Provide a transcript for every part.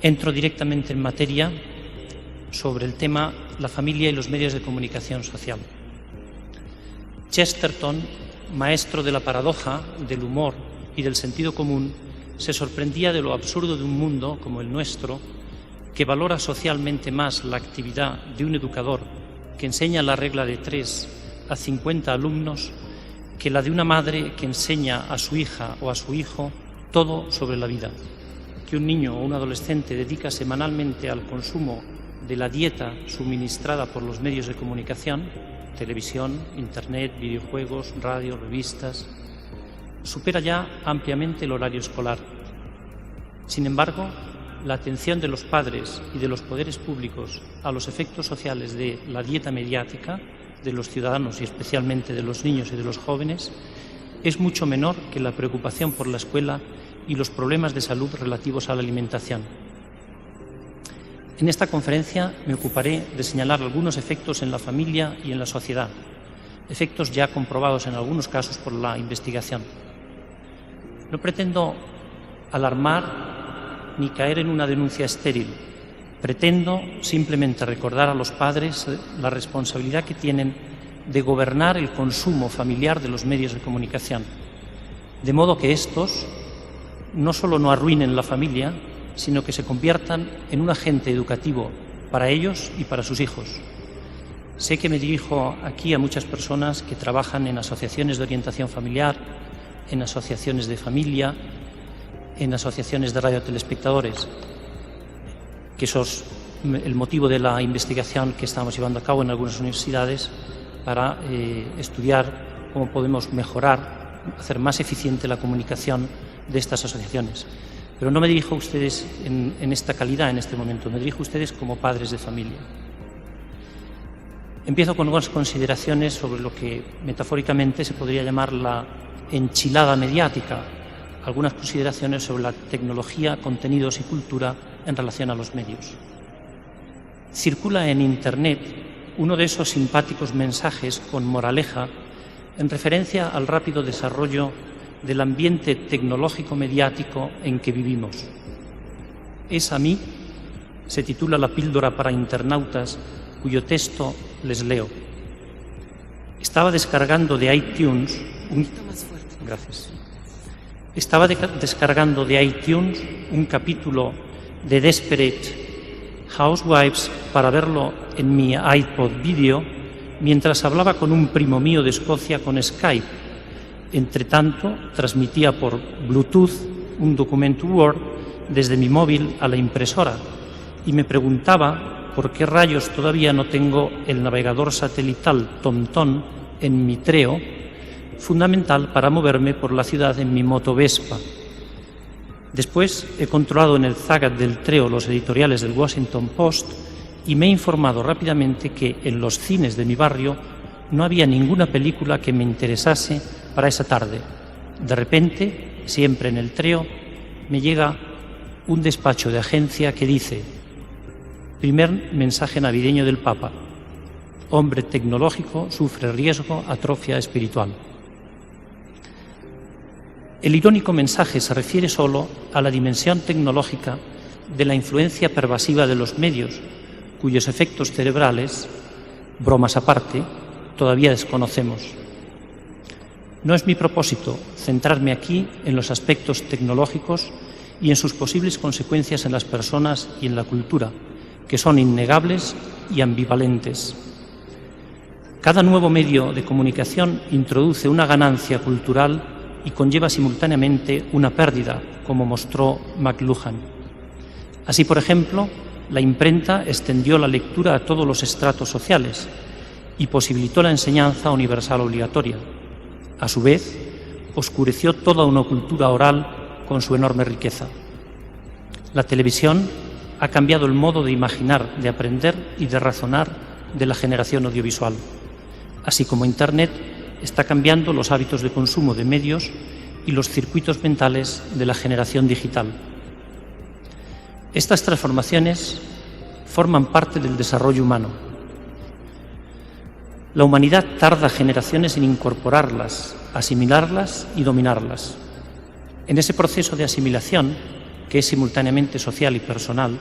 Entro directamente en materia sobre el tema la familia y los medios de comunicación social. Chesterton, maestro de la paradoja, del humor y del sentido común, se sorprendía de lo absurdo de un mundo como el nuestro, que valora socialmente más la actividad de un educador que enseña la regla de 3 a 50 alumnos que la de una madre que enseña a su hija o a su hijo todo sobre la vida. Que un niño o un adolescente dedica semanalmente al consumo de la dieta suministrada por los medios de comunicación, televisión, internet, videojuegos, radio, revistas, supera ya ampliamente el horario escolar. Sin embargo, la atención de los padres y de los poderes públicos a los efectos sociales de la dieta mediática de los ciudadanos y especialmente de los niños y de los jóvenes es mucho menor que la preocupación por la escuela y los problemas de salud relativos a la alimentación. En esta conferencia me ocuparé de señalar algunos efectos en la familia y en la sociedad, efectos ya comprobados en algunos casos por la investigación. No pretendo alarmar ni caer en una denuncia estéril. Pretendo simplemente recordar a los padres la responsabilidad que tienen de gobernar el consumo familiar de los medios de comunicación, de modo que estos no solo no arruinen la familia, sino que se conviertan en un agente educativo para ellos y para sus hijos. Sé que me dirijo aquí a muchas personas que trabajan en asociaciones de orientación familiar, en asociaciones de familia, en asociaciones de radiotelespectadores, que eso es el motivo de la investigación que estamos llevando a cabo en algunas universidades para estudiar cómo podemos mejorar, hacer más eficiente la comunicación de estas asociaciones. Pero no me dirijo a ustedes en esta calidad en este momento, me dirijo a ustedes como padres de familia. Empiezo con unas consideraciones sobre lo que metafóricamente se podría llamar la enchilada mediática, algunas consideraciones sobre la tecnología, contenidos y cultura en relación a los medios. Circula en Internet uno de esos simpáticos mensajes con moraleja en referencia al rápido desarrollo del ambiente tecnológico mediático en que vivimos. Es a mí, se titula la píldora para internautas, cuyo texto les leo. Estaba descargando de iTunes descargando de iTunes un capítulo de Desperate Housewives para verlo en mi iPod Video mientras hablaba con un primo mío de Escocia con Skype. Entre tanto, transmitía por Bluetooth un documento Word desde mi móvil a la impresora y me preguntaba por qué rayos todavía no tengo el navegador satelital TomTom en mi Treo, fundamental para moverme por la ciudad en mi moto Vespa. Después he controlado en el Zagat del Treo los editoriales del Washington Post y me he informado rápidamente que en los cines de mi barrio no había ninguna película que me interesase para esa tarde. De repente, siempre en el Treo, me llega un despacho de agencia que dice: primer mensaje navideño del Papa. Hombre tecnológico sufre riesgo, atrofia espiritual. El irónico mensaje se refiere solo a la dimensión tecnológica de la influencia pervasiva de los medios, cuyos efectos cerebrales, bromas aparte, todavía desconocemos. No es mi propósito centrarme aquí en los aspectos tecnológicos y en sus posibles consecuencias en las personas y en la cultura, que son innegables y ambivalentes. Cada nuevo medio de comunicación introduce una ganancia cultural y conlleva simultáneamente una pérdida, como mostró McLuhan. Así, por ejemplo, la imprenta extendió la lectura a todos los estratos sociales y posibilitó la enseñanza universal obligatoria. A su vez, oscureció toda una cultura oral con su enorme riqueza. La televisión ha cambiado el modo de imaginar, de aprender y de razonar de la generación audiovisual, así como Internet está cambiando los hábitos de consumo de medios y los circuitos mentales de la generación digital. Estas transformaciones forman parte del desarrollo humano. La humanidad tarda generaciones en incorporarlas, asimilarlas y dominarlas. En ese proceso de asimilación, que es simultáneamente social y personal,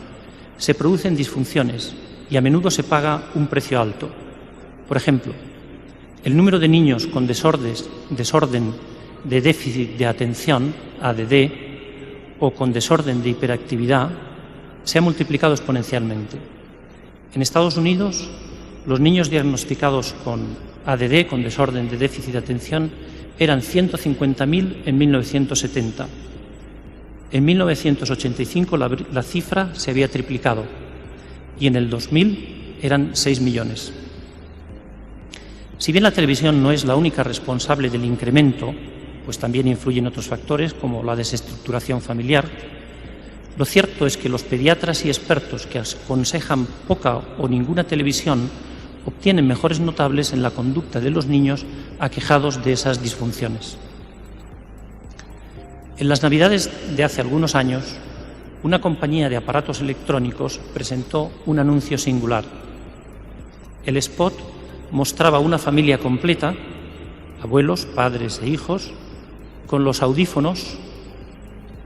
se producen disfunciones y a menudo se paga un precio alto. Por ejemplo, el número de niños con desorden de déficit de atención, ADD, o con desorden de hiperactividad, se ha multiplicado exponencialmente. En Estados Unidos, los niños diagnosticados con ADD, con desorden de déficit de atención, eran 150.000 en 1970. En 1985 la cifra se había triplicado y en el 2000 eran 6 millones. Si bien la televisión no es la única responsable del incremento, pues también influyen otros factores como la desestructuración familiar, lo cierto es que los pediatras y expertos que aconsejan poca o ninguna televisión obtienen mejores notables en la conducta de los niños aquejados de esas disfunciones. En las Navidades de hace algunos años, una compañía de aparatos electrónicos presentó un anuncio singular. El spot mostraba una familia completa, abuelos, padres e hijos, con los audífonos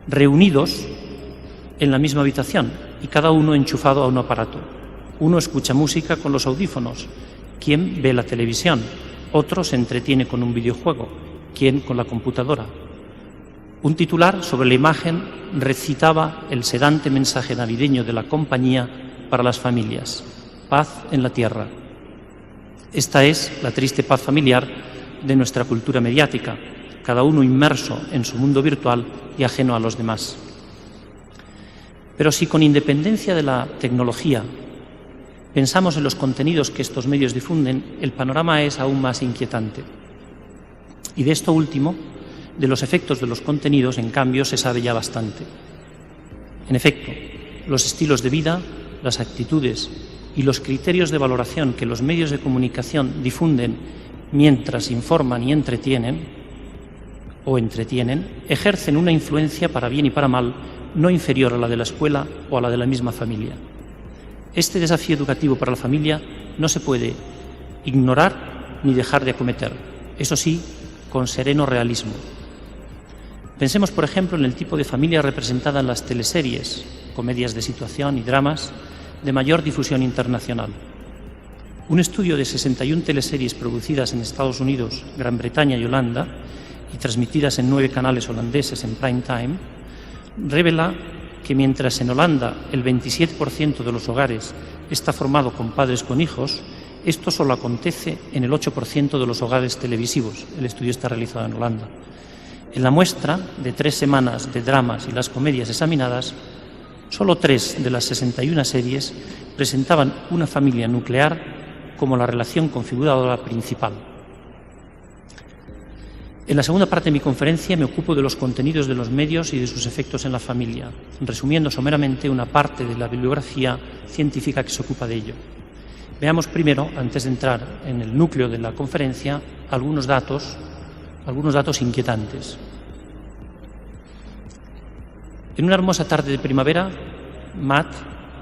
reunidos en la misma habitación y cada uno enchufado a un aparato. Uno escucha música con los audífonos, quien ve la televisión, otro se entretiene con un videojuego, quien con la computadora. Un titular sobre la imagen recitaba el sedante mensaje navideño de la compañía para las familias: paz en la tierra. Esta es la triste paz familiar de nuestra cultura mediática, cada uno inmerso en su mundo virtual y ajeno a los demás. Pero si con independencia de la tecnología pensamos en los contenidos que estos medios difunden, el panorama es aún más inquietante. Y de esto último, de los efectos de los contenidos, en cambio, se sabe ya bastante. En efecto, los estilos de vida, las actitudes y los criterios de valoración que los medios de comunicación difunden mientras informan y entretienen, ejercen una influencia para bien y para mal no inferior a la de la escuela o a la de la misma familia. Este desafío educativo para la familia no se puede ignorar ni dejar de acometer, eso sí, con sereno realismo. Pensemos, por ejemplo, en el tipo de familia representada en las teleseries, comedias de situación y dramas de mayor difusión internacional. Un estudio de 61 teleseries producidas en Estados Unidos, Gran Bretaña y Holanda y transmitidas en 9 canales holandeses en prime time, revela que mientras en Holanda el 27% de los hogares está formado con padres con hijos, esto solo acontece en el 8% de los hogares televisivos. El estudio está realizado en Holanda. En la muestra de 3 semanas de dramas y las comedias examinadas, solo 3 de las 61 series presentaban una familia nuclear como la relación configuradora principal. En la segunda parte de mi conferencia me ocupo de los contenidos de los medios y de sus efectos en la familia, resumiendo someramente una parte de la bibliografía científica que se ocupa de ello. Veamos primero, antes de entrar en el núcleo de la conferencia, algunos datos inquietantes. En una hermosa tarde de primavera, Matt,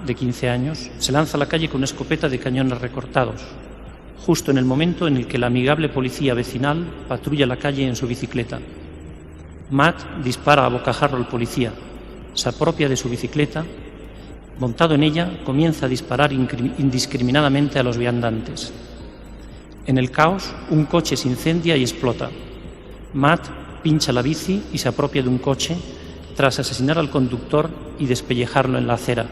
de 15 años, se lanza a la calle con una escopeta de cañones recortados, justo en el momento en el que la amigable policía vecinal patrulla la calle en su bicicleta. Matt dispara a bocajarro al policía, se apropia de su bicicleta, montado en ella, comienza a disparar indiscriminadamente a los viandantes. En el caos, un coche se incendia y explota. Matt pincha la bici y se apropia de un coche tras asesinar al conductor y despellejarlo en la acera.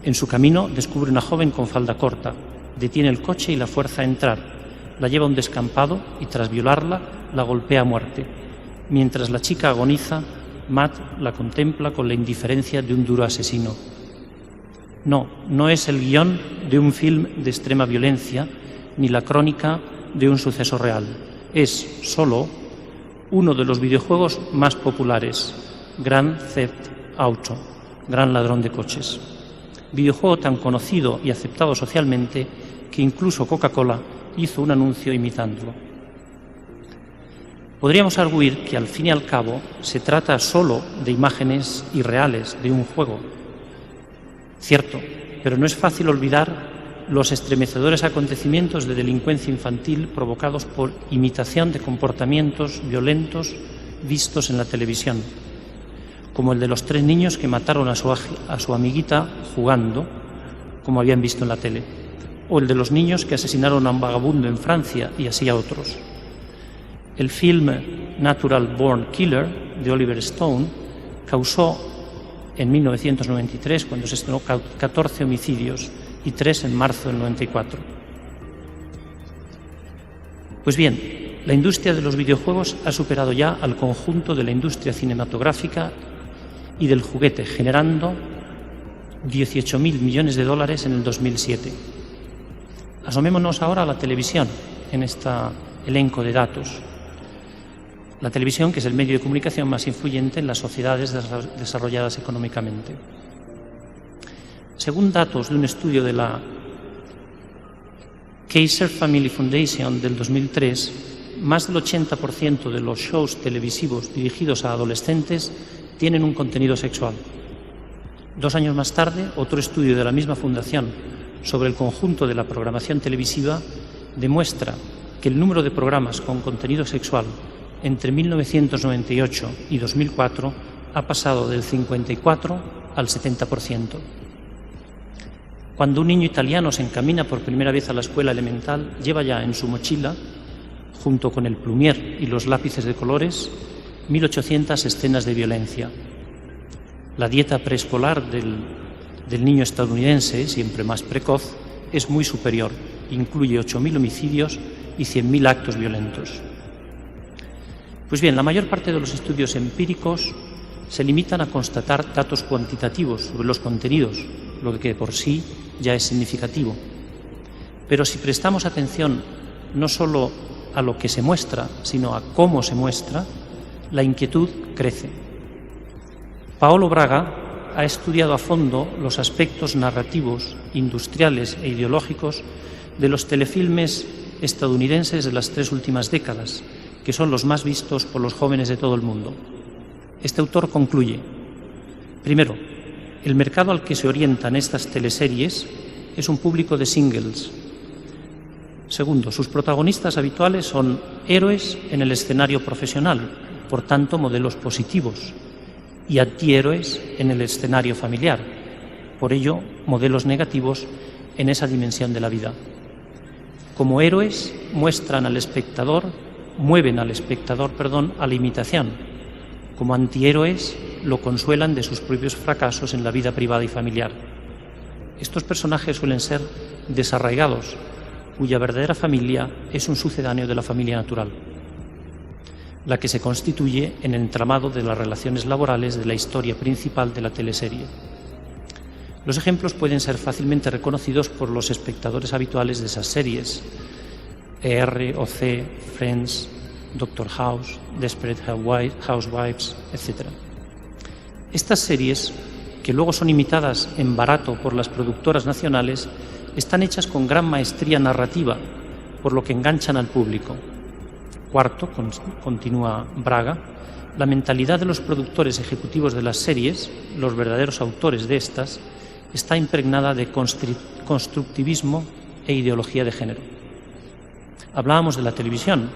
En su camino descubre una joven con falda corta, detiene el coche y la fuerza a entrar, la lleva a un descampado y tras violarla la golpea a muerte. Mientras la chica agoniza, Matt la contempla con la indiferencia de un duro asesino. No es el guión de un film de extrema violencia ni la crónica de un suceso real. Es solo uno de los videojuegos más populares, Grand Theft Auto, Gran Ladrón de Coches. Videojuego tan conocido y aceptado socialmente que incluso Coca-Cola hizo un anuncio imitándolo. Podríamos arguir que al fin y al cabo se trata solo de imágenes irreales de un juego. Cierto, pero no es fácil olvidar los estremecedores acontecimientos de delincuencia infantil provocados por imitación de comportamientos violentos vistos en la televisión, como el de los 3 niños que mataron a su amiguita jugando, como habían visto en la tele, o el de los niños que asesinaron a un vagabundo en Francia y así a otros. El film Natural Born Killer de Oliver Stone causó en 1993, cuando se estrenó, 14 homicidios y 3 en marzo del 94. Pues bien, la industria de los videojuegos ha superado ya al conjunto de la industria cinematográfica y del juguete, generando 18.000 millones de dólares en el 2007. Asomémonos ahora a la televisión en este elenco de datos. La televisión, que es el medio de comunicación más influyente en las sociedades desarrolladas económicamente. Según datos de un estudio de la Kaiser Family Foundation del 2003, más del 80% de los shows televisivos dirigidos a adolescentes tienen un contenido sexual. 2 años más tarde, otro estudio de la misma fundación sobre el conjunto de la programación televisiva demuestra que el número de programas con contenido sexual entre 1998 y 2004 ha pasado del 54 al 70%. Cuando un niño italiano se encamina por primera vez a la escuela elemental, lleva ya en su mochila, junto con el plumier y los lápices de colores, 1.800 escenas de violencia. La dieta preescolar del niño estadounidense, siempre más precoz, es muy superior. Incluye 8.000 homicidios y 100.000 actos violentos. Pues bien, la mayor parte de los estudios empíricos se limitan a constatar datos cuantitativos sobre los contenidos, lo que por sí ya es significativo. Pero si prestamos atención no solo a lo que se muestra, sino a cómo se muestra, la inquietud crece. Paolo Braga ha estudiado a fondo los aspectos narrativos, industriales e ideológicos de los telefilmes estadounidenses de las 3 últimas décadas, que son los más vistos por los jóvenes de todo el mundo. Este autor concluye: primero, el mercado al que se orientan estas teleseries es un público de singles. Segundo, sus protagonistas habituales son héroes en el escenario profesional, por tanto modelos positivos, y antihéroes en el escenario familiar, por ello modelos negativos en esa dimensión de la vida. Como héroes mueven al espectador a la imitación. Como antihéroes lo consuelan de sus propios fracasos en la vida privada y familiar. Estos personajes suelen ser desarraigados, cuya verdadera familia es un sucedáneo de la familia natural, la que se constituye en el entramado de las relaciones laborales de la historia principal de la teleserie. Los ejemplos pueden ser fácilmente reconocidos por los espectadores habituales de esas series: ER, OC, Friends, Doctor House, Desperate Housewives, etc. Estas series, que luego son imitadas en barato por las productoras nacionales, están hechas con gran maestría narrativa, por lo que enganchan al público. Cuarto, continúa Braga, la mentalidad de los productores ejecutivos de las series, los verdaderos autores de estas, está impregnada de constructivismo e ideología de género. Hablábamos de la televisión.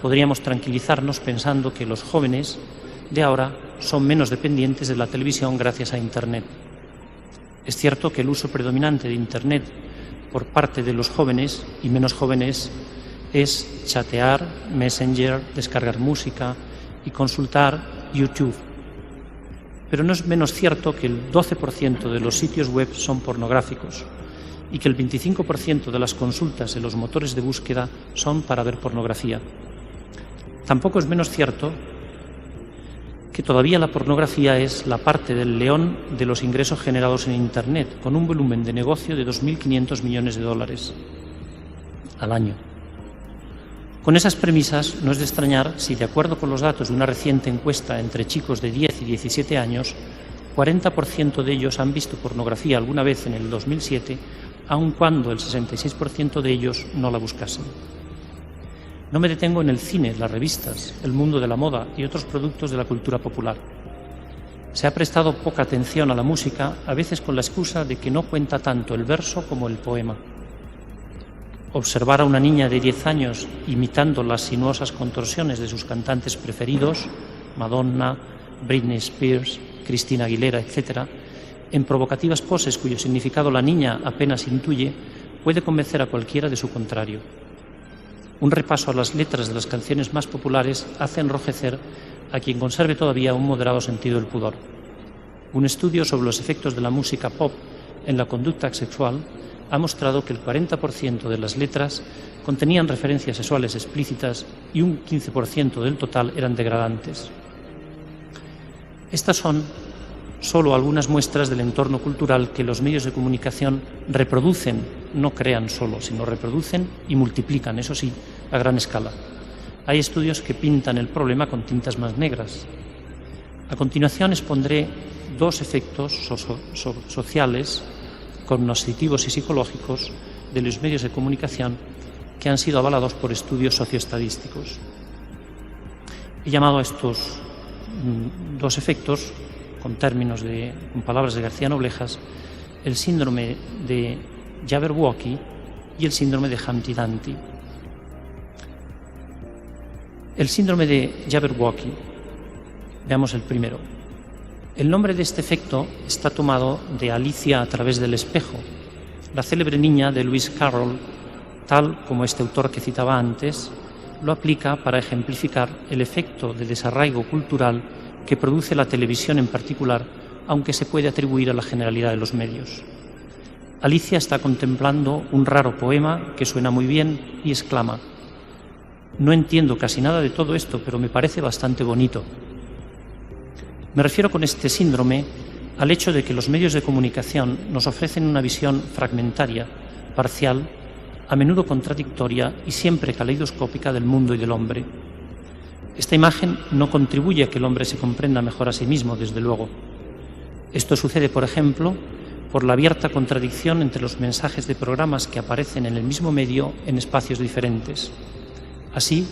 Podríamos tranquilizarnos pensando que los jóvenes de ahora son menos dependientes de la televisión gracias a Internet. Es cierto que el uso predominante de Internet por parte de los jóvenes y menos jóvenes es chatear, Messenger, descargar música y consultar YouTube. Pero no es menos cierto que el 12% de los sitios web son pornográficos y que el 25% de las consultas en los motores de búsqueda son para ver pornografía. Tampoco es menos cierto que todavía la pornografía es la parte del león de los ingresos generados en Internet, con un volumen de negocio de 2.500 millones de dólares al año. Con esas premisas, no es de extrañar si, de acuerdo con los datos de una reciente encuesta entre chicos de 10 y 17 años, 40% de ellos han visto pornografía alguna vez en el 2007, aun cuando el 66% de ellos no la buscasen. No me detengo en el cine, las revistas, el mundo de la moda y otros productos de la cultura popular. Se ha prestado poca atención a la música, a veces con la excusa de que no cuenta tanto el verso como el poema. Observar a una niña de 10 años imitando las sinuosas contorsiones de sus cantantes preferidos, Madonna, Britney Spears, Cristina Aguilera, etc., en provocativas poses cuyo significado la niña apenas intuye, puede convencer a cualquiera de su contrario. Un repaso a las letras de las canciones más populares hace enrojecer a quien conserve todavía un moderado sentido del pudor. Un estudio sobre los efectos de la música pop en la conducta sexual ha mostrado que el 40% de las letras contenían referencias sexuales explícitas y un 15% del total eran degradantes. Estas son solo algunas muestras del entorno cultural que los medios de comunicación reproducen, no crean solo, sino reproducen y multiplican, eso sí, a gran escala. Hay estudios que pintan el problema con tintas más negras. A continuación expondré dos efectos sociales, cognitivos y psicológicos de los medios de comunicación que han sido avalados por estudios socioestadísticos. He llamado a estos dos efectos, con palabras de García Noblejas, el síndrome de Jabberwocky y el síndrome de Humpty Dumpty. El síndrome de Jabberwocky, veamos el primero. El nombre de este efecto está tomado de Alicia a través del espejo, la célebre niña de Lewis Carroll, tal como este autor que citaba antes, lo aplica para ejemplificar el efecto de desarraigo cultural que produce la televisión en particular, aunque se puede atribuir a la generalidad de los medios. Alicia está contemplando un raro poema que suena muy bien y exclama: «No entiendo casi nada de todo esto, pero me parece bastante bonito». Me refiero con este síndrome al hecho de que los medios de comunicación nos ofrecen una visión fragmentaria, parcial, a menudo contradictoria y siempre caleidoscópica del mundo y del hombre. Esta imagen no contribuye a que el hombre se comprenda mejor a sí mismo, desde luego. Esto sucede, por ejemplo, por la abierta contradicción entre los mensajes de programas que aparecen en el mismo medio en espacios diferentes. Así,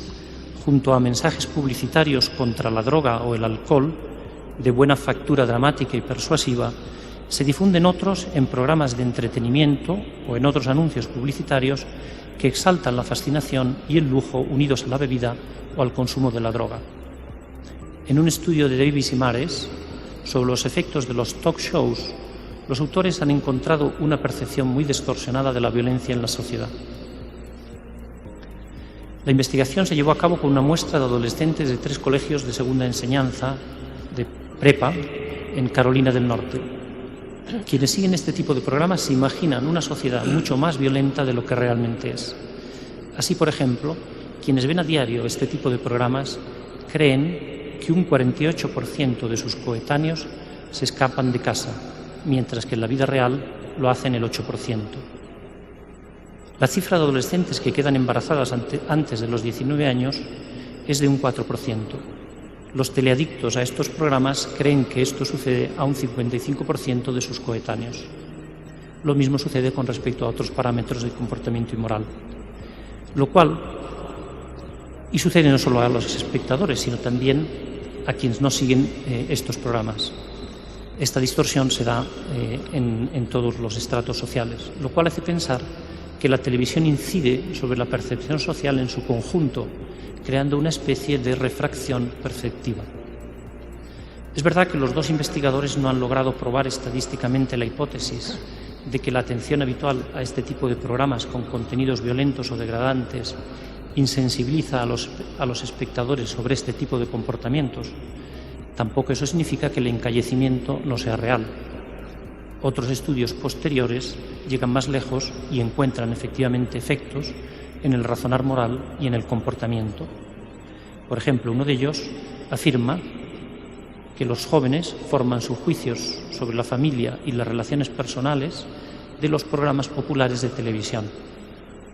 junto a mensajes publicitarios contra la droga o el alcohol, de buena factura dramática y persuasiva, se difunden otros en programas de entretenimiento o en otros anuncios publicitarios que exaltan la fascinación y el lujo unidos a la bebida o al consumo de la droga. En un estudio de Davis y Mares sobre los efectos de los talk shows, los autores han encontrado una percepción muy distorsionada de la violencia en la sociedad. La investigación se llevó a cabo con una muestra de adolescentes de 3 colegios de segunda enseñanza, de prepa, en Carolina del Norte. Quienes siguen este tipo de programas se imaginan una sociedad mucho más violenta de lo que realmente es. Así, por ejemplo, quienes ven a diario este tipo de programas creen que un 48% de sus coetáneos se escapan de casa, mientras que en la vida real lo hacen el 8%. La cifra de adolescentes que quedan embarazadas antes de los 19 años es de un 4%. Los teleadictos a estos programas creen que esto sucede a un 55% de sus coetáneos. Lo mismo sucede con respecto a otros parámetros de comportamiento y moral. Y sucede no solo a los espectadores, sino también a quienes no siguen estos programas. Esta distorsión se da en todos los estratos sociales, lo cual hace pensar que la televisión incide sobre la percepción social en su conjunto, creando una especie de refracción perceptiva. Es verdad que los dos investigadores no han logrado probar estadísticamente la hipótesis de que la atención habitual a este tipo de programas con contenidos violentos o degradantes insensibiliza a los espectadores sobre este tipo de comportamientos. Tampoco eso significa que el encallecimiento no sea real. Otros estudios posteriores llegan más lejos y encuentran efectivamente efectos en el razonar moral y en el comportamiento. Por ejemplo, uno de ellos afirma que los jóvenes forman sus juicios sobre la familia y las relaciones personales de los programas populares de televisión.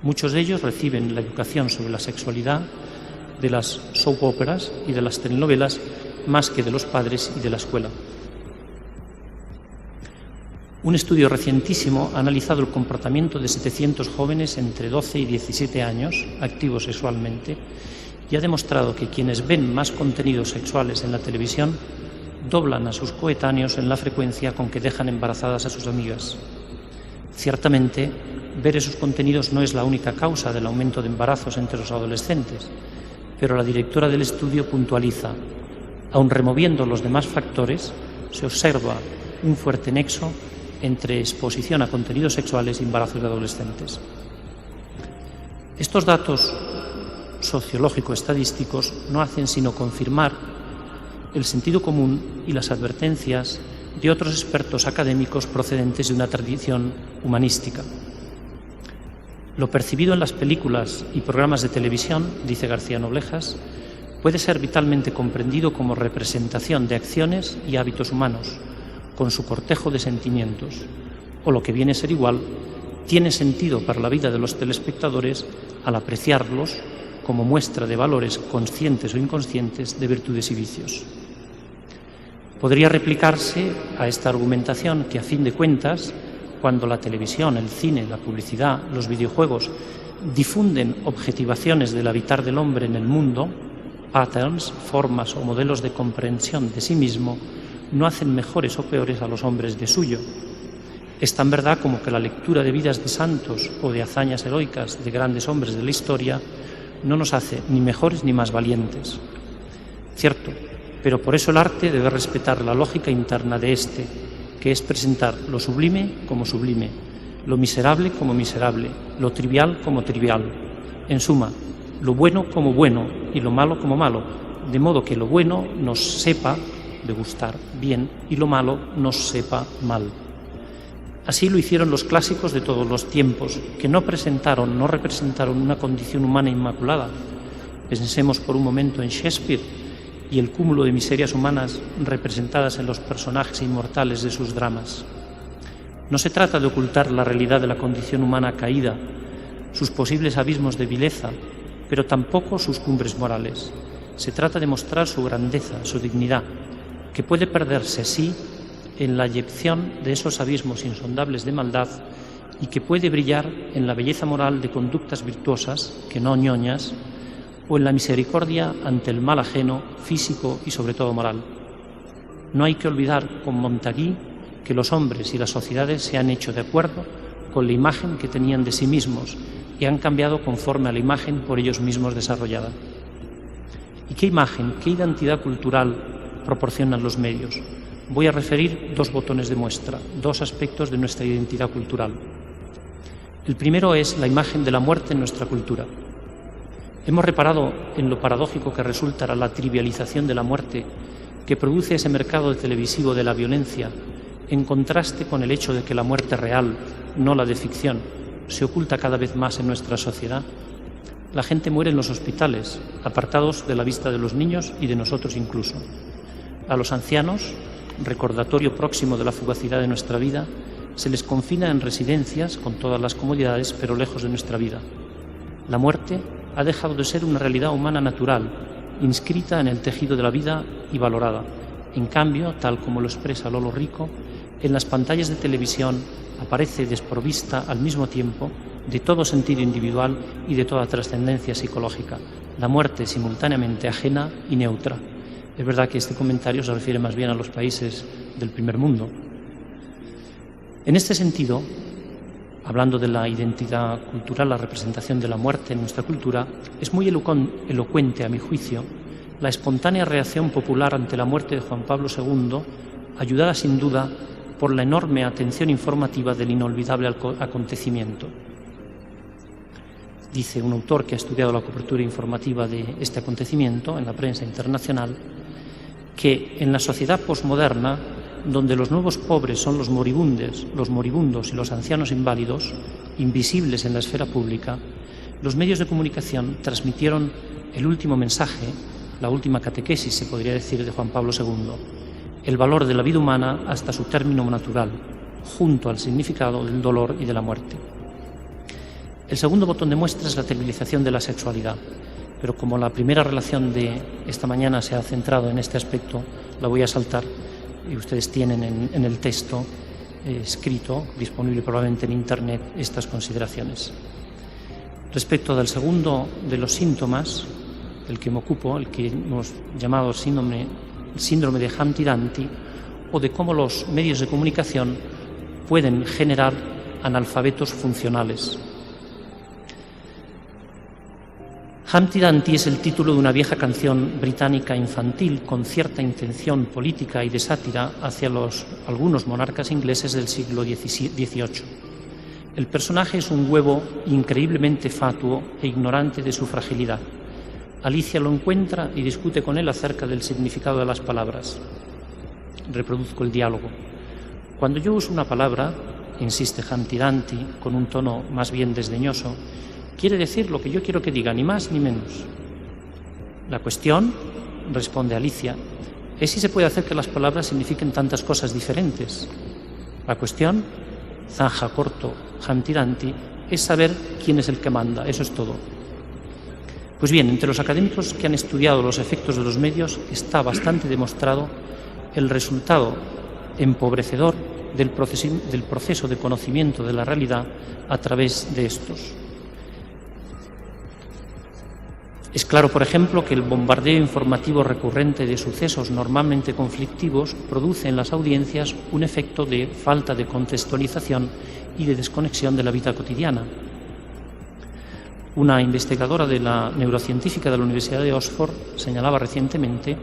Muchos de ellos reciben la educación sobre la sexualidad de las soap operas y de las telenovelas más que de los padres y de la escuela. Un estudio recientísimo ha analizado el comportamiento de 700 jóvenes entre 12 y 17 años, activos sexualmente, y ha demostrado que quienes ven más contenidos sexuales en la televisión doblan a sus coetáneos en la frecuencia con que dejan embarazadas a sus amigas. Ciertamente, ver esos contenidos no es la única causa del aumento de embarazos entre los adolescentes, pero la directora del estudio puntualiza: Aun removiendo los demás factores, se observa un fuerte nexo entre exposición a contenidos sexuales y embarazos de adolescentes. Estos datos sociológico-estadísticos no hacen sino confirmar el sentido común y las advertencias de otros expertos académicos procedentes de una tradición humanística. Lo percibido en las películas y programas de televisión, dice García Noblejas, puede ser vitalmente comprendido como representación de acciones y hábitos humanos, con su cortejo de sentimientos, o lo que viene a ser igual, tiene sentido para la vida de los telespectadores al apreciarlos como muestra de valores conscientes o inconscientes de virtudes y vicios. Podría replicarse a esta argumentación que, a fin de cuentas, cuando la televisión, el cine, la publicidad, los videojuegos difunden objetivaciones del habitar del hombre en el mundo, patterns, formas o modelos de comprensión de sí mismo, no hacen mejores o peores a los hombres de suyo. Es tan verdad como que la lectura de vidas de santos o de hazañas heroicas de grandes hombres de la historia no nos hace ni mejores ni más valientes. Cierto, pero por eso el arte debe respetar la lógica interna de éste, que es presentar lo sublime como sublime, lo miserable como miserable, lo trivial como trivial. En suma, lo bueno como bueno y lo malo como malo, de modo que lo bueno nos sepa de gustar bien y lo malo nos sepa mal. Así lo hicieron los clásicos de todos los tiempos, que no representaron una condición humana inmaculada. Pensemos por un momento en Shakespeare y el cúmulo de miserias humanas representadas en los personajes inmortales de sus dramas. No se trata de ocultar la realidad de la condición humana caída, sus posibles abismos de vileza, pero tampoco sus cumbres morales. Se trata de mostrar su grandeza, su dignidad, que puede perderse, sí, en la eyección de esos abismos insondables de maldad y que puede brillar en la belleza moral de conductas virtuosas, que no ñoñas, o en la misericordia ante el mal ajeno, físico y sobre todo moral. No hay que olvidar con Montagu que los hombres y las sociedades se han hecho de acuerdo con la imagen que tenían de sí mismos y han cambiado conforme a la imagen por ellos mismos desarrollada. ¿Y qué imagen, qué identidad cultural proporcionan los medios? Voy a referir dos botones de muestra, dos aspectos de nuestra identidad cultural. El primero es la imagen de la muerte en nuestra cultura. Hemos reparado en lo paradójico que resulta la trivialización de la muerte que produce ese mercado televisivo de la violencia, en contraste con el hecho de que la muerte real, no la de ficción, se oculta cada vez más en nuestra sociedad. La gente muere en los hospitales, apartados de la vista de los niños y de nosotros incluso. A los ancianos, recordatorio próximo de la fugacidad de nuestra vida, se les confina en residencias con todas las comodidades, pero lejos de nuestra vida. La muerte ha dejado de ser una realidad humana natural, inscrita en el tejido de la vida y valorada. En cambio, tal como lo expresa Lolo Rico, en las pantallas de televisión aparece desprovista al mismo tiempo de todo sentido individual y de toda trascendencia psicológica, la muerte simultáneamente ajena y neutra. Es verdad que este comentario se refiere más bien a los países del primer mundo. En este sentido, hablando de la identidad cultural, la representación de la muerte en nuestra cultura, es muy elocuente, a mi juicio, la espontánea reacción popular ante la muerte de Juan Pablo II, ayudada sin duda por la enorme atención informativa del inolvidable acontecimiento. Dice un autor que ha estudiado la cobertura informativa de este acontecimiento en la prensa internacional, que en la sociedad posmoderna, donde los nuevos pobres son los moribundos y los ancianos inválidos, invisibles en la esfera pública, los medios de comunicación transmitieron el último mensaje, la última catequesis, se podría decir, de Juan Pablo II, el valor de la vida humana hasta su término natural, junto al significado del dolor y de la muerte. El segundo botón de muestra es la trivialización de la sexualidad, pero como la primera relación de esta mañana se ha centrado en este aspecto, la voy a saltar y ustedes tienen en el texto escrito, disponible probablemente en Internet, estas consideraciones. Respecto del segundo de los síntomas, del que me ocupo, el que hemos llamado síndrome de Humpty-Dumpty, o de cómo los medios de comunicación pueden generar analfabetos funcionales. Humpty Dumpty es el título de una vieja canción británica infantil con cierta intención política y de sátira hacia algunos monarcas ingleses del siglo XVIII. El personaje es un huevo increíblemente fatuo e ignorante de su fragilidad. Alicia lo encuentra y discute con él acerca del significado de las palabras. Reproduzco el diálogo. Cuando yo uso una palabra, insiste Humpty Dumpty con un tono más bien desdeñoso, quiere decir lo que yo quiero que diga, ni más ni menos. La cuestión, responde Alicia, es si se puede hacer que las palabras signifiquen tantas cosas diferentes. La cuestión, zanja corto Humpty Dumpty, es saber quién es el que manda, eso es todo. Pues bien, entre los académicos que han estudiado los efectos de los medios está bastante demostrado el resultado empobrecedor del proceso de conocimiento de la realidad a través de estos. Es claro, por ejemplo, que el bombardeo informativo recurrente de sucesos normalmente conflictivos produce en las audiencias un efecto de falta de contextualización y de desconexión de la vida cotidiana. Una investigadora de la neurocientífica de la Universidad de Oxford señalaba recientemente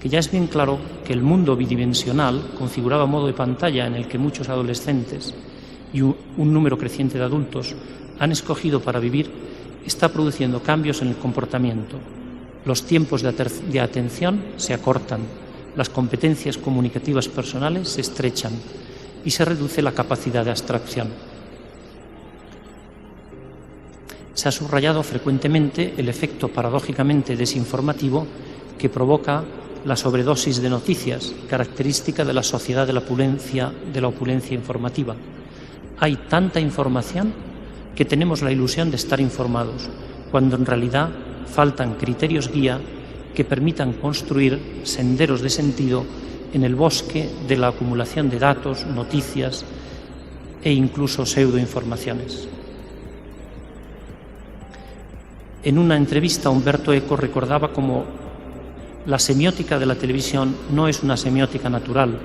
que ya es bien claro que el mundo bidimensional, configurado a modo de pantalla en el que muchos adolescentes y un número creciente de adultos han escogido para vivir, está produciendo cambios en el comportamiento. Los tiempos de atención se acortan, las competencias comunicativas personales se estrechan y se reduce la capacidad de abstracción. Se ha subrayado frecuentemente el efecto paradójicamente desinformativo que provoca la sobredosis de noticias, característica de la sociedad de la opulencia informativa. Hay tanta información que tenemos la ilusión de estar informados, cuando en realidad faltan criterios guía que permitan construir senderos de sentido en el bosque de la acumulación de datos, noticias e incluso pseudoinformaciones. En una entrevista, Umberto Eco recordaba cómo la semiótica de la televisión no es una semiótica natural,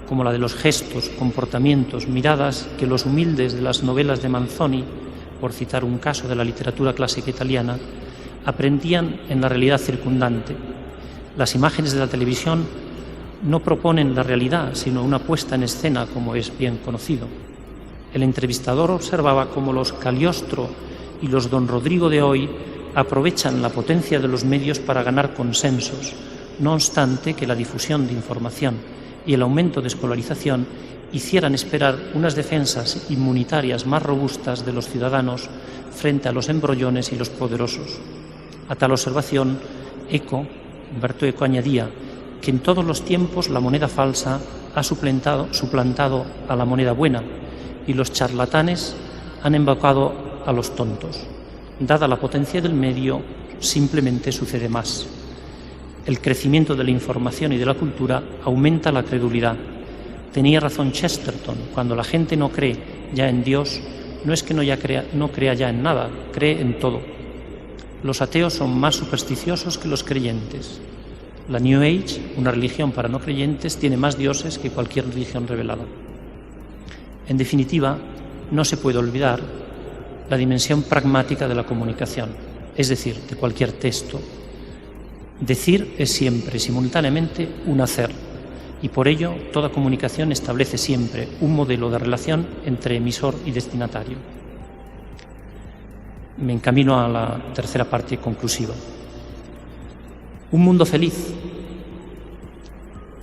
como la de los gestos, comportamientos, miradas que los humildes de las novelas de Manzoni, por citar un caso de la literatura clásica italiana, aprendían en la realidad circundante. Las imágenes de la televisión no proponen la realidad, sino una puesta en escena, como es bien conocido. El entrevistador observaba cómo los Cagliostro y los Don Rodrigo de hoy aprovechan la potencia de los medios para ganar consensos, no obstante que la difusión de información y el aumento de escolarización hicieran esperar unas defensas inmunitarias más robustas de los ciudadanos frente a los embrollones y los poderosos. A tal observación, Humberto Eco añadía que en todos los tiempos la moneda falsa ha suplantado a la moneda buena y los charlatanes han embaucado a los tontos. Dada la potencia del medio, simplemente sucede más. El crecimiento de la información y de la cultura aumenta la credulidad. Tenía razón Chesterton, cuando la gente no cree ya en Dios, no es que no crea ya en nada, cree en todo. Los ateos son más supersticiosos que los creyentes. La New Age, una religión para no creyentes, tiene más dioses que cualquier religión revelada. En definitiva, no se puede olvidar la dimensión pragmática de la comunicación, es decir, de cualquier texto. Decir es siempre, simultáneamente, un hacer, y por ello toda comunicación establece siempre un modelo de relación entre emisor y destinatario. Me encamino a la tercera parte conclusiva. Un mundo feliz.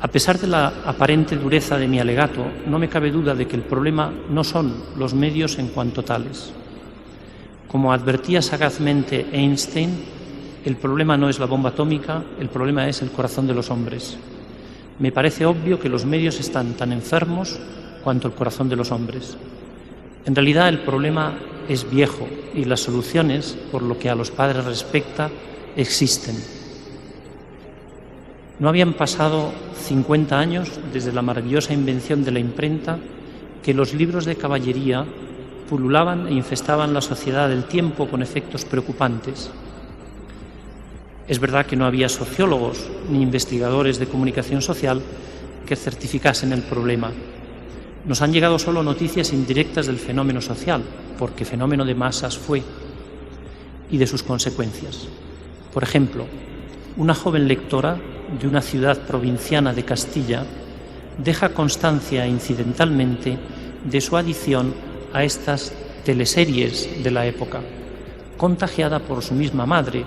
A pesar de la aparente dureza de mi alegato, no me cabe duda de que el problema no son los medios en cuanto tales. Como advertía sagazmente Einstein, el problema no es la bomba atómica, el problema es el corazón de los hombres. Me parece obvio que los medios están tan enfermos cuanto el corazón de los hombres. En realidad el problema es viejo y las soluciones, por lo que a los padres respecta, existen. No habían pasado 50 años desde la maravillosa invención de la imprenta que los libros de caballería pululaban e infestaban la sociedad del tiempo con efectos preocupantes. Es verdad que no había sociólogos ni investigadores de comunicación social que certificasen el problema. Nos han llegado solo noticias indirectas del fenómeno social, porque fenómeno de masas fue. y de sus consecuencias. Por ejemplo, una joven lectora de una ciudad provinciana de Castilla deja constancia incidentalmente de su adicción a estas teleseries de la época, contagiada por su misma madre,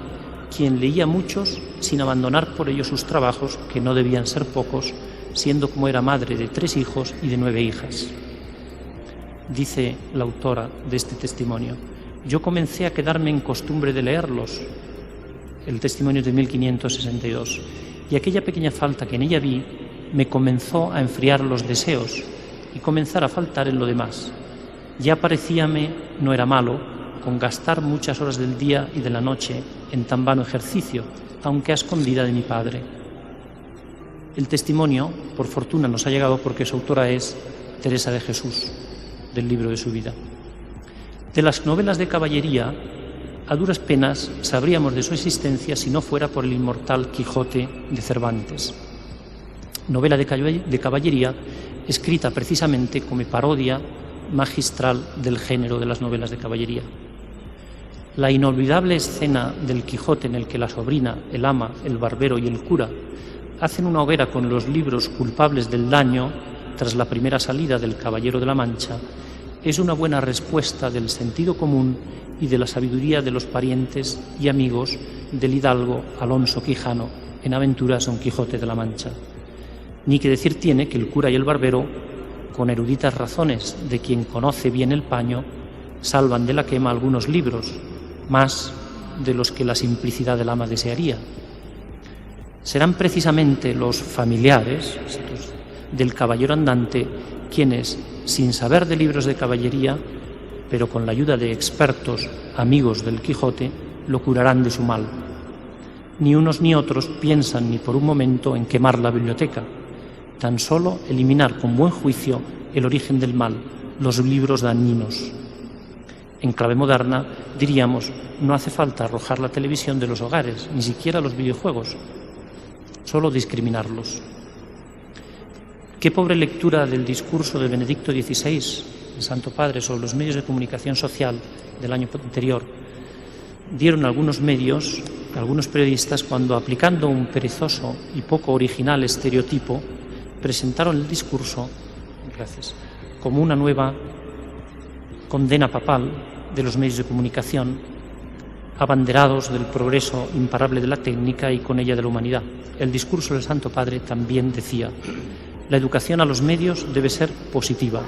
quien leía muchos sin abandonar por ello sus trabajos, que no debían ser pocos, siendo como era madre de 3 hijos y de 9 hijas. Dice la autora de este testimonio: yo comencé a quedarme en costumbre de leerlos, el testimonio es de 1562, y aquella pequeña falta que en ella vi me comenzó a enfriar los deseos y comenzar a faltar en lo demás. Ya parecíame no era malo con gastar muchas horas del día y de la noche en tan vano ejercicio, aunque a escondida de mi padre. El testimonio, por fortuna, nos ha llegado porque su autora es Teresa de Jesús, del libro de su vida. De las novelas de caballería, a duras penas sabríamos de su existencia si no fuera por el inmortal Quijote de Cervantes, novela de caballería escrita precisamente como parodia magistral del género de las novelas de caballería. La inolvidable escena del Quijote en el que la sobrina, el ama, el barbero y el cura hacen una hoguera con los libros culpables del daño tras la primera salida del Caballero de la Mancha es una buena respuesta del sentido común y de la sabiduría de los parientes y amigos del hidalgo Alonso Quijano en Aventuras Don Quijote de la Mancha. Ni que decir tiene que el cura y el barbero, con eruditas razones de quien conoce bien el paño, salvan de la quema algunos libros, más de los que la simplicidad del ama desearía. Serán precisamente los familiares del caballero andante quienes, sin saber de libros de caballería, pero con la ayuda de expertos amigos del Quijote, lo curarán de su mal. Ni unos ni otros piensan ni por un momento en quemar la biblioteca, tan solo eliminar con buen juicio el origen del mal, los libros dañinos. En clave moderna, diríamos, no hace falta arrojar la televisión de los hogares, ni siquiera los videojuegos, solo discriminarlos. Qué pobre lectura del discurso de Benedicto XVI, el Santo Padre, sobre los medios de comunicación social del año anterior, dieron algunos medios, algunos periodistas, cuando, aplicando un perezoso y poco original estereotipo, presentaron el discurso, como una nueva condena papal de los medios de comunicación, abanderados del progreso imparable de la técnica y con ella de la humanidad. El discurso del Santo Padre también decía: la educación a los medios debe ser positiva.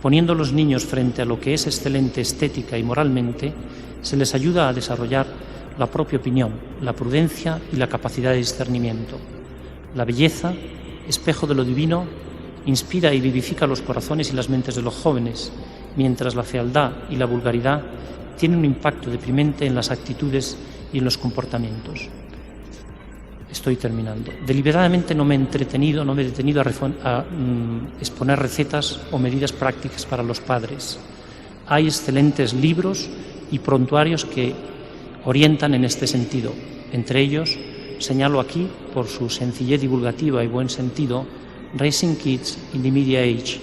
Poniendo a los niños frente a lo que es excelente estética y moralmente, se les ayuda a desarrollar la propia opinión, la prudencia y la capacidad de discernimiento. La belleza, espejo de lo divino, inspira y vivifica los corazones y las mentes de los jóvenes, mientras la fealdad y la vulgaridad tienen un impacto deprimente en las actitudes y en los comportamientos. Estoy terminando. Deliberadamente no me he detenido a exponer recetas o medidas prácticas para los padres. Hay excelentes libros y prontuarios que orientan en este sentido. Entre ellos, señalo aquí, por su sencillez divulgativa y buen sentido, Raising Kids in the Media Age,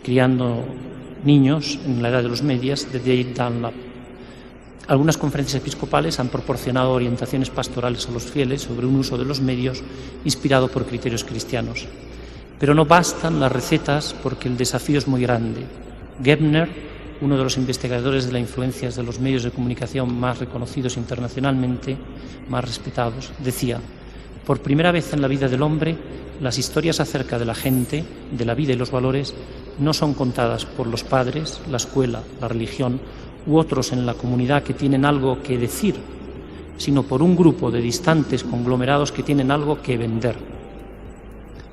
criando niños en la edad de los medios, de Dave Dunlap. Algunas conferencias episcopales han proporcionado orientaciones pastorales a los fieles sobre un uso de los medios inspirado por criterios cristianos. Pero no bastan las recetas porque el desafío es muy grande. Gebner, uno de los investigadores de las influencias de los medios de comunicación más reconocidos internacionalmente, más respetados, decía: por primera vez en la vida del hombre, las historias acerca de la gente, de la vida y los valores no son contadas por los padres, la escuela, la religión u otros en la comunidad que tienen algo que decir, sino por un grupo de distantes conglomerados que tienen algo que vender.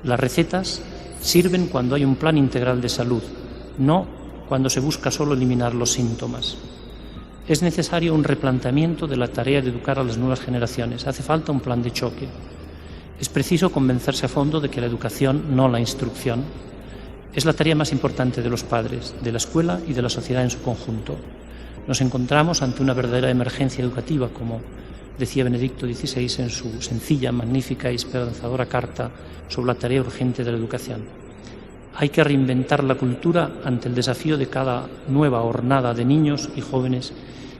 Las recetas sirven cuando hay un plan integral de salud, no cuando se busca solo eliminar los síntomas. Es necesario un replanteamiento de la tarea de educar a las nuevas generaciones. Hace falta un plan de choque. Es preciso convencerse a fondo de que la educación, no la instrucción, es la tarea más importante de los padres, de la escuela y de la sociedad en su conjunto. Nos encontramos ante una verdadera emergencia educativa, como decía Benedicto XVI en su sencilla, magnífica y esperanzadora carta sobre la tarea urgente de la educación. Hay que reinventar la cultura ante el desafío de cada nueva hornada de niños y jóvenes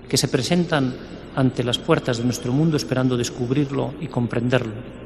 que se presentan ante las puertas de nuestro mundo esperando descubrirlo y comprenderlo.